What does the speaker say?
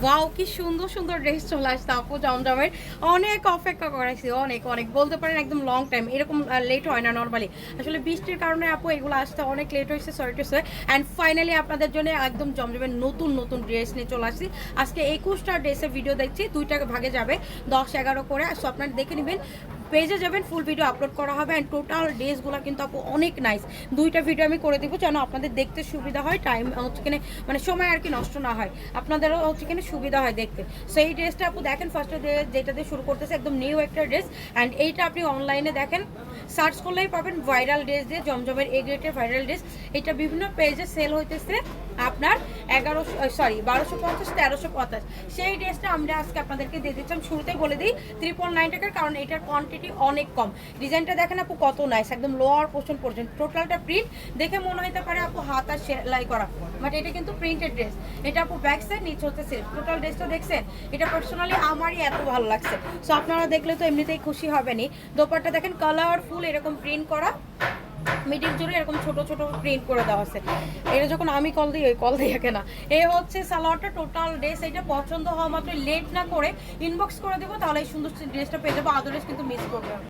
Wow, কি সুন্দর সুন্দর ড্রেস চলে আসছে আপু জমজমের। অনেক অপেক্ষা করাইছি, অনেক অনেক বলতে পারেন, একদম লং টাইম। এরকম লেট হয় না নর্মালি, আসলে বৃষ্টির কারণে আপু এগুলো আসতে অনেক লেট হয়েছে, sorry to say. And finally আপনাদের জন্য একদম জমজমের নতুন নতুন ড্রেস নিয়ে চলে আসছি। আজকে 21টা ড্রেসের ভিডিও দেখছি, 2টা ভাগে যাবে, 10-11 করে। সো আপনারা দেখে নেবেন, পেজে যাবেন, ফুল ভিডিও আপলোড করা হবে। অ্যান্ড টোটাল ড্রেসগুলো কিন্তু আপু অনেক নাইস। 2টা ভিডিও আমি করে দিব যেন আপনাদের দেখতে সুবিধা হয়, টাইম হচ্ছে কিনা মানে সময় আর কি নষ্ট না হয়, আপনাদেরও হচ্ছে কিনা সুবিধা হয় দেখতে। সো এই ড্রেসটা আপু দেখেন, ফার্স্টে যেটা দিয়ে শুরু করতেছে, একদম নিউ একটা ড্রেস। অ্যান্ড এইটা আপনি অনলাইনে দেখেন, সার্চ করলেই পাবেন ভাইরাল ড্রেস দিয়ে, জমজমের এই গ্রেটের ভাইরাল ড্রেস। এটা বিভিন্ন পেজে সেল হইতেছে আপনার 1250, 1350। সেই ড্রেসটা আমরা আজকে আপনাদেরকে দিয়ে দিচ্ছিলাম, শুরুতেই বলে দিই 999 টাকার, কারণ এটার কোয়ান্টিটি অনেক কম। ডিজাইনটা দেখেন আপু কত নাইস, একদম লোয়ার পোর্শন পর্যন্ত টোটালটা প্রিন্ট। দেখে মনে হতে পারে আপু হাত আর সেলাই করা, বাট এটা কিন্তু প্রিন্টেড ড্রেস। এটা আপু ব্যাক সাইড, নিচে হচ্ছে সিল্ক। টোটাল ড্রেসটা দেখছেন, এটা পার্সোনালি আমারই এত ভালো লাগছে। সো আপনারা দেখলে তো এমনিতেই খুশি হবেনই। দোপাট্টা দেখেন কালারফুল, এরকম প্রিন্ট করা, মিডিল জুড়ে এরকম ছোট ছোট প্রিন্ট করে দেওয়া আছে। এটা যখন আমি কল দিই, ওই কল দিয়ে কেনা। এ হচ্ছে সালোয়ারটা, টোটাল ড্রেস। এটা পছন্দ হওয়া মাত্র লেট না করে ইনবক্স করে দেবো, তাহলে এই সুন্দর ড্রেসটা পেয়ে যাবো, আদারওয়াইজ কিন্তু মিস করবে।